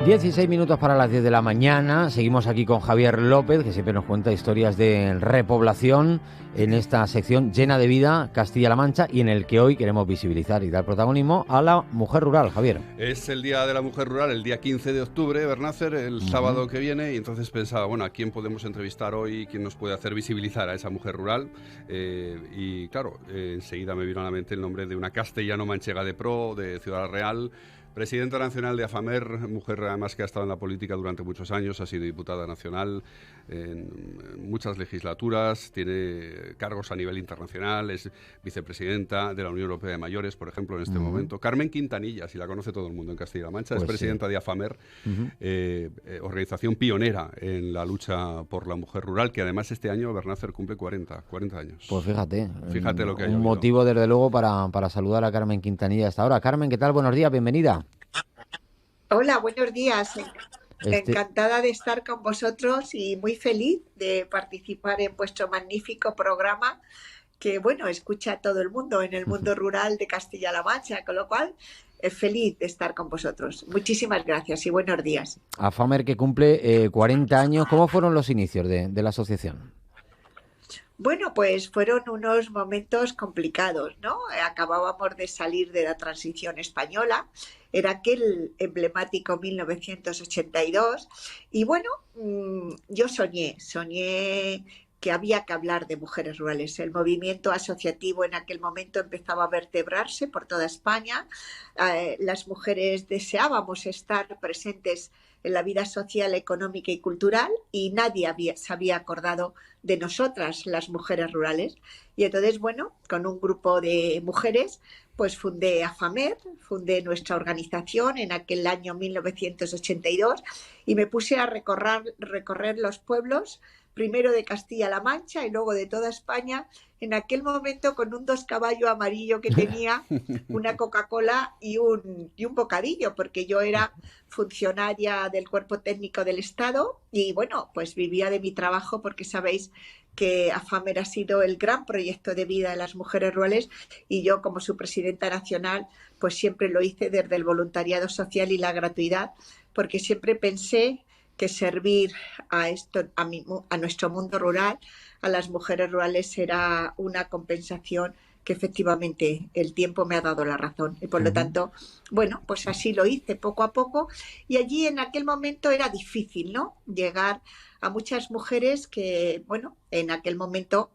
16 minutos para las 10 de la mañana. Seguimos aquí con Javier López, que siempre nos cuenta historias de repoblación en esta sección llena de vida, Castilla-La Mancha, y en el que hoy queremos visibilizar y dar protagonismo a la mujer rural, Javier. Es el Día de la Mujer Rural, el día 15 de octubre, Bernácer, el sábado que viene, y entonces pensaba, bueno, ¿a quién podemos entrevistar hoy? ¿Quién nos puede hacer visibilizar a esa mujer rural? Y claro, enseguida me vino a la mente el nombre de una castellano-manchega de pro, de Ciudad Real, presidenta nacional de AFAMER, mujer además que ha estado en la política durante muchos años, ha sido diputada nacional en muchas legislaturas, tiene cargos a nivel internacional, es vicepresidenta de la Unión Europea de Mayores, por ejemplo, en este momento. Carmen Quintanilla, si la conoce todo el mundo en Castilla-La Mancha, pues es presidenta de AFAMER, organización pionera en la lucha por la mujer rural, que además este año Bernácer cumple 40 años. Pues fíjate lo que ha un llovido. motivo desde luego para saludar a Carmen Quintanilla hasta ahora. Carmen, ¿qué tal? Buenos días, bienvenida. Hola, buenos días. Encantada de estar con vosotros y muy feliz de participar en vuestro magnífico programa que, bueno, escucha a todo el mundo en el mundo rural de Castilla-La Mancha, con lo cual feliz de estar con vosotros. Muchísimas gracias y buenos días. AFAMER, que cumple 40 años. ¿Cómo fueron los inicios de la asociación? Bueno, pues fueron unos momentos complicados, ¿no? Acabábamos de salir de la transición española, era aquel emblemático 1982 y bueno, yo soñé que había que hablar de mujeres rurales. El movimiento asociativo en aquel momento empezaba a vertebrarse por toda España. Las mujeres deseábamos estar presentes en la vida social, económica y cultural y nadie se había acordado de nosotras, las mujeres rurales. Y entonces, bueno, con un grupo de mujeres, pues fundé AFAMER, fundé nuestra organización en aquel año 1982 y me puse a recorrer los pueblos, primero de Castilla-La Mancha y luego de toda España, en aquel momento con un 2 caballo amarillo que tenía, una Coca-Cola y un bocadillo, porque yo era funcionaria del Cuerpo Técnico del Estado y bueno, pues vivía de mi trabajo porque sabéis que AFAMER ha sido el gran proyecto de vida de las mujeres rurales y yo como su presidenta nacional pues siempre lo hice desde el voluntariado social y la gratuidad, porque siempre pensé que servir a nuestro mundo rural, a las mujeres rurales, será una compensación que efectivamente el tiempo me ha dado la razón. Y por lo tanto, bueno, pues así lo hice poco a poco. Y allí en aquel momento era difícil, ¿no? Llegar a muchas mujeres que, bueno, en aquel momento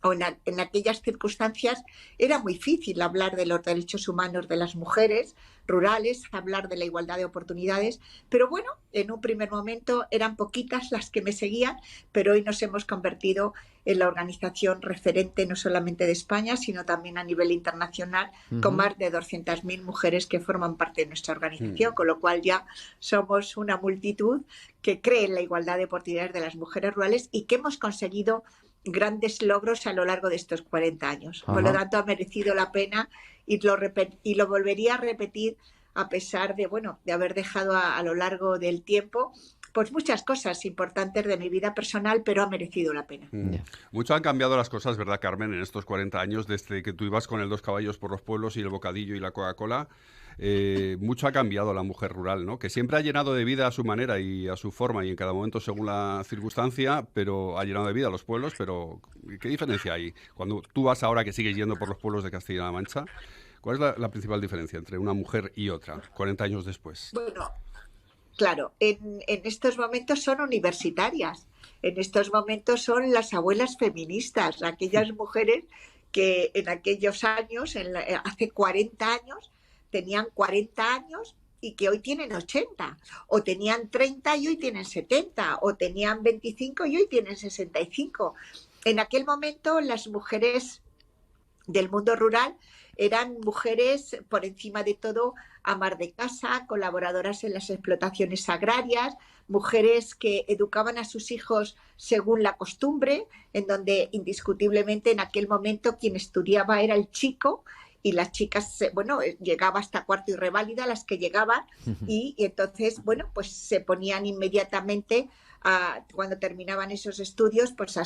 o en aquellas circunstancias era muy difícil hablar de los derechos humanos de las mujeres rurales, hablar de la igualdad de oportunidades, pero bueno, en un primer momento eran poquitas las que me seguían, pero hoy nos hemos convertido en la organización referente no solamente de España, sino también a nivel internacional, con más de 200.000 mujeres que forman parte de nuestra organización, con lo cual ya somos una multitud que cree en la igualdad de oportunidades de las mujeres rurales y que hemos conseguido grandes logros a lo largo de estos 40 años. Por lo tanto, ha merecido la pena y lo volvería a repetir a pesar de, bueno, de haber dejado a lo largo del tiempo pues muchas cosas importantes de mi vida personal, pero ha merecido la pena. Mucho han cambiado las cosas, ¿verdad, Carmen, en estos 40 años, desde que tú ibas con el 2 caballos por los pueblos y el bocadillo y la Coca-Cola? Mucho ha cambiado la mujer rural, ¿no? Que siempre ha llenado de vida a su manera y a su forma y en cada momento según la circunstancia, pero ha llenado de vida a los pueblos. Pero ¿qué diferencia hay? Cuando tú vas ahora, que sigues yendo por los pueblos de Castilla-La Mancha, ¿cuál es la principal diferencia entre una mujer y otra, 40 años después? Bueno, claro, en estos momentos son universitarias, en estos momentos son las abuelas feministas, aquellas mujeres que en aquellos años, hace 40 años, tenían 40 años y que hoy tienen 80, o tenían 30 y hoy tienen 70, o tenían 25 y hoy tienen 65. En aquel momento las mujeres del mundo rural eran mujeres, por encima de todo, amas de casa, colaboradoras en las explotaciones agrarias, mujeres que educaban a sus hijos según la costumbre, en donde indiscutiblemente en aquel momento quien estudiaba era el chico y las chicas, bueno, llegaba hasta cuarto y reválida las que llegaban y entonces, bueno, pues se ponían inmediatamente cuando terminaban esos estudios, pues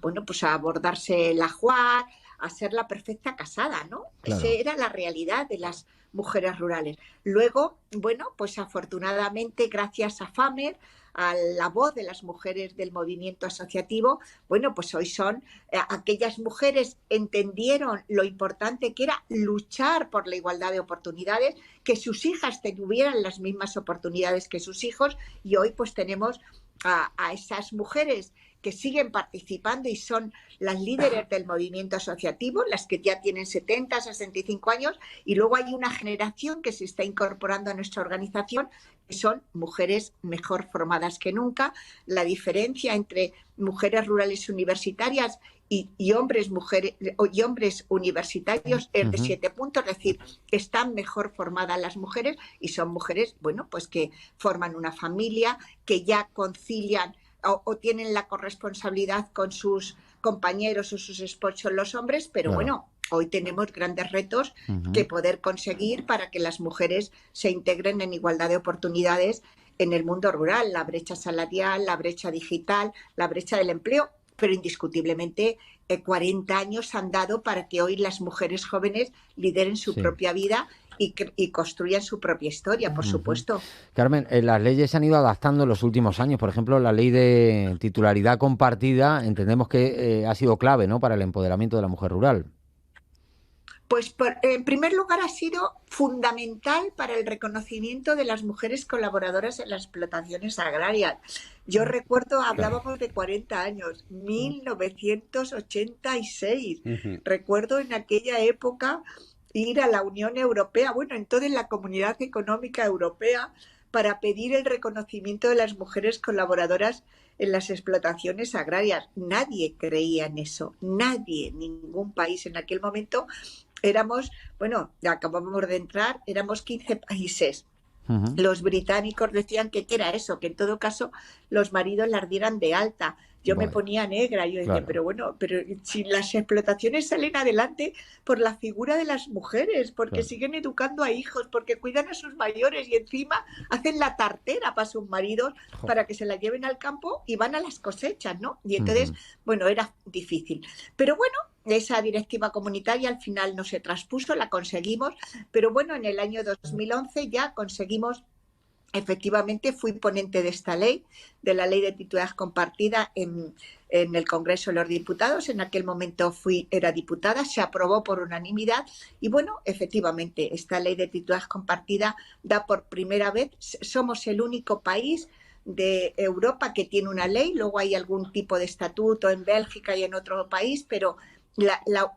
bueno, pues a abordarse el ajuar, a ser la perfecta casada, ¿no? Claro. Esa era la realidad de las mujeres rurales. Luego, bueno, pues afortunadamente, gracias a FAMER, a la voz de las mujeres del movimiento asociativo, bueno, pues hoy son aquellas mujeres entendieron lo importante que era luchar por la igualdad de oportunidades, que sus hijas tuvieran las mismas oportunidades que sus hijos, y hoy pues tenemos a esas mujeres que siguen participando y son las líderes del movimiento asociativo, las que ya tienen 70, 65 años, y luego hay una generación que se está incorporando a nuestra organización, que son mujeres mejor formadas que nunca. La diferencia entre mujeres rurales universitarias y hombres universitarios es de 7 puntos, es decir, están mejor formadas las mujeres y son mujeres, bueno, pues que forman una familia, que ya concilian o tienen la corresponsabilidad con sus compañeros o sus esposos los hombres, pero Claro. bueno, hoy tenemos grandes retos que poder conseguir para que las mujeres se integren en igualdad de oportunidades en el mundo rural, la brecha salarial, la brecha digital, la brecha del empleo, pero indiscutiblemente 40 años han dado para que hoy las mujeres jóvenes lideren su propia vida y construyan su propia historia, por supuesto. Carmen, las leyes se han ido adaptando en los últimos años. Por ejemplo, la ley de titularidad compartida entendemos que ha sido clave, ¿no?, para el empoderamiento de la mujer rural. Pues en primer lugar ha sido fundamental para el reconocimiento de las mujeres colaboradoras en las explotaciones agrarias. Yo recuerdo, hablábamos de 40 años, 1986. Recuerdo en aquella época ir a la Unión Europea, bueno, entonces la Comunidad Económica Europea, para pedir el reconocimiento de las mujeres colaboradoras en las explotaciones agrarias. Nadie creía en eso, nadie, ningún país en aquel momento. Éramos, bueno, acabábamos de entrar, éramos 15 países. Los británicos decían que era eso, que en todo caso los maridos las dieran de alta. Yo me ponía negra, yo decía, pero bueno, pero si las explotaciones salen adelante por la figura de las mujeres, porque siguen educando a hijos, porque cuidan a sus mayores y encima hacen la tartera para sus maridos para que se la lleven al campo y van a las cosechas, ¿no? Y entonces, bueno, era difícil. Pero bueno, esa directiva comunitaria al final no se traspuso, la conseguimos, pero bueno, en el año 2011 ya conseguimos. Efectivamente, fui ponente de esta ley, de la ley de titularidad compartida en el Congreso de los Diputados. En aquel momento era diputada, se aprobó por unanimidad y bueno, efectivamente, esta ley de titularidad compartida da por primera vez, somos el único país de Europa que tiene una ley, luego hay algún tipo de estatuto en Bélgica y en otro país, pero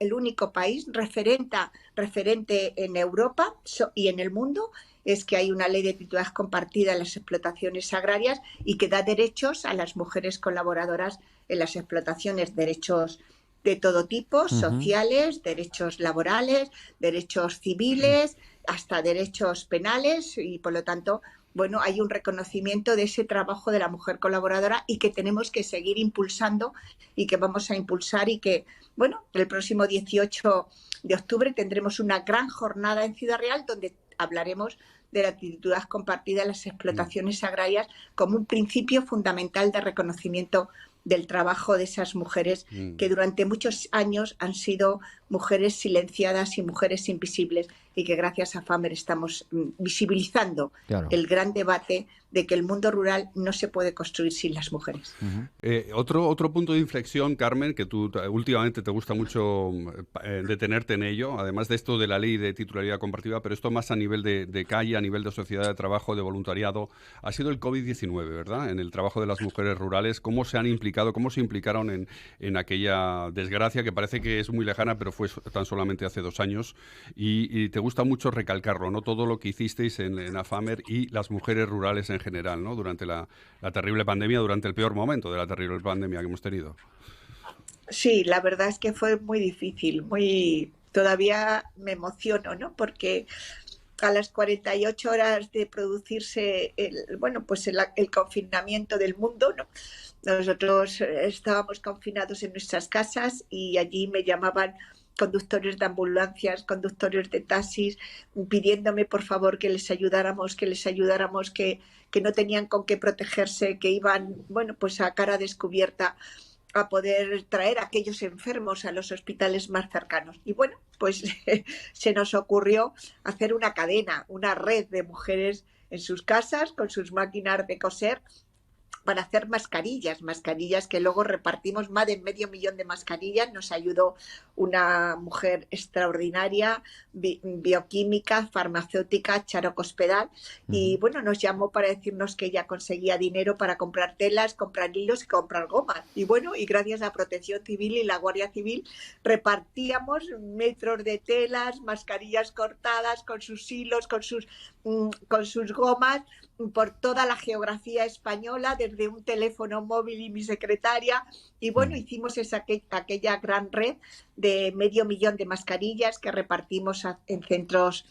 el único país referente en Europa y en el mundo es que hay una ley de titularidad compartida en las explotaciones agrarias y que da derechos a las mujeres colaboradoras en las explotaciones, derechos de todo tipo, sociales, derechos laborales, derechos civiles, hasta derechos penales y por lo tanto, bueno, hay un reconocimiento de ese trabajo de la mujer colaboradora y que tenemos que seguir impulsando y que vamos a impulsar y que, bueno, el próximo 18 de octubre tendremos una gran jornada en Ciudad Real donde hablaremos de la titularidad compartida en las explotaciones agrarias como un principio fundamental de reconocimiento del trabajo de esas mujeres que durante muchos años han sido mujeres silenciadas y mujeres invisibles y que gracias a FAMER estamos visibilizando el gran debate de que el mundo rural no se puede construir sin las mujeres. Otro punto de inflexión, Carmen, que tú últimamente te gusta mucho detenerte en ello, además de esto de la ley de titularidad compartida, pero esto más a nivel de calle, a nivel de sociedad de trabajo, de voluntariado, ha sido el COVID-19, ¿verdad? En el trabajo de las mujeres rurales, ¿cómo se han implicado, cómo se implicaron en aquella desgracia que parece que es muy lejana, pero fue tan solamente hace 2 años? Y te gusta mucho recalcarlo, ¿no? Todo lo que hicisteis en AFAMER y las mujeres rurales en general, ¿no? Durante la terrible pandemia, durante el peor momento de la terrible pandemia que hemos tenido. Sí, la verdad es que fue muy difícil, todavía me emociono, ¿no? Porque a las 48 horas de producirse el confinamiento del mundo, ¿no? Nosotros estábamos confinados en nuestras casas y allí me llamaban conductores de ambulancias, conductores de taxis, pidiéndome por favor que les ayudáramos, que no tenían con qué protegerse, que iban, bueno, pues a cara descubierta a poder traer a aquellos enfermos a los hospitales más cercanos. Y bueno, pues se nos ocurrió hacer una cadena, una red de mujeres en sus casas con sus máquinas de coser para hacer mascarillas que luego repartimos, más de 500.000 de mascarillas. Nos ayudó una mujer extraordinaria, bioquímica, farmacéutica, Charo Cospedal, y bueno, nos llamó para decirnos que ella conseguía dinero para comprar telas, comprar hilos y comprar gomas. Y bueno, y gracias a Protección Civil y la Guardia Civil repartíamos metros de telas, mascarillas cortadas con sus hilos, con sus gomas, por toda la geografía española, desde un teléfono móvil y mi secretaria. Y bueno, hicimos aquella gran red de 500.000 de mascarillas que repartimos en centros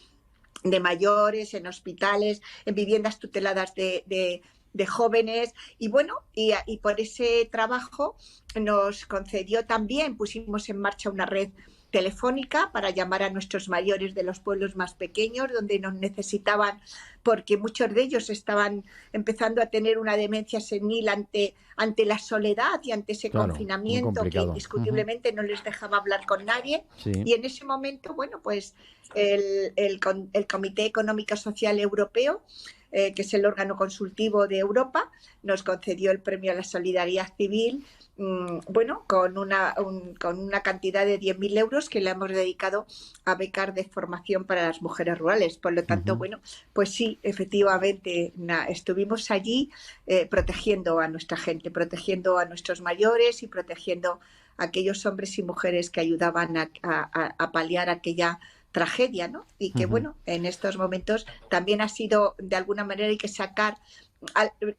de mayores, en hospitales, en viviendas tuteladas de jóvenes. Y bueno, y por ese trabajo nos concedió también, pusimos en marcha una red telefónica para llamar a nuestros mayores de los pueblos más pequeños, donde nos necesitaban, porque muchos de ellos estaban empezando a tener una demencia senil ante la soledad y ante ese confinamiento que indiscutiblemente no les dejaba hablar con nadie. Sí. Y en ese momento, bueno, pues el Comité Económico Social Europeo, que es el órgano consultivo de Europa, nos concedió el Premio a la Solidaridad Civil, bueno, con una cantidad de 10.000 euros que le hemos dedicado a becar de formación para las mujeres rurales. Por lo tanto, bueno, pues sí, efectivamente, estuvimos allí protegiendo a nuestra gente, protegiendo a nuestros mayores y protegiendo a aquellos hombres y mujeres que ayudaban a paliar aquella tragedia, ¿no? Y que, bueno, en estos momentos también ha sido, de alguna manera, hay que sacar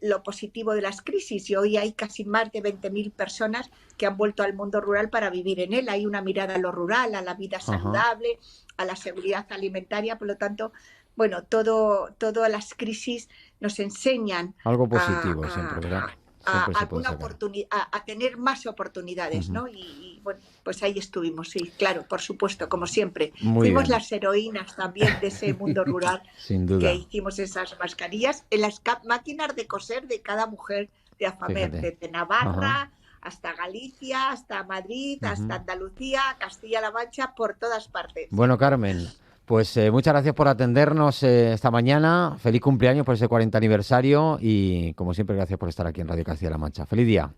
lo positivo de las crisis, y hoy hay casi más de 20.000 personas que han vuelto al mundo rural para vivir en él. Hay una mirada a lo rural, a la vida saludable, a la seguridad alimentaria. Por lo tanto, bueno, todas las crisis nos enseñan algo positivo siempre, ¿verdad? A tener más oportunidades, ¿no? Y bueno, pues ahí estuvimos, sí, claro, por supuesto, como siempre. Fuimos las heroínas también de ese mundo rural. Sin duda. Que hicimos esas mascarillas en las máquinas de coser de cada mujer de Afamer, desde Navarra hasta Galicia, hasta Madrid, hasta Andalucía, Castilla-La Mancha, por todas partes. Bueno, Carmen, pues muchas gracias por atendernos esta mañana. Feliz cumpleaños por ese 40 aniversario y, como siempre, gracias por estar aquí en Radio Castilla-La Mancha. ¡Feliz día!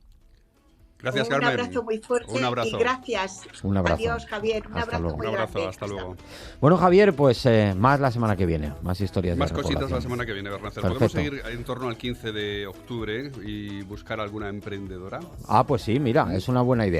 Gracias, Carmen. Un abrazo muy fuerte. Un abrazo. Y gracias. Un abrazo. Adiós, Javier. Un abrazo muy grande. Un abrazo, hasta luego. Bueno, Javier, pues más la semana que viene. Más historias más de cositas la semana que viene, Bernácer. ¿Podemos seguir en torno al 15 de octubre y buscar alguna emprendedora? Ah, pues sí, mira, es una buena idea.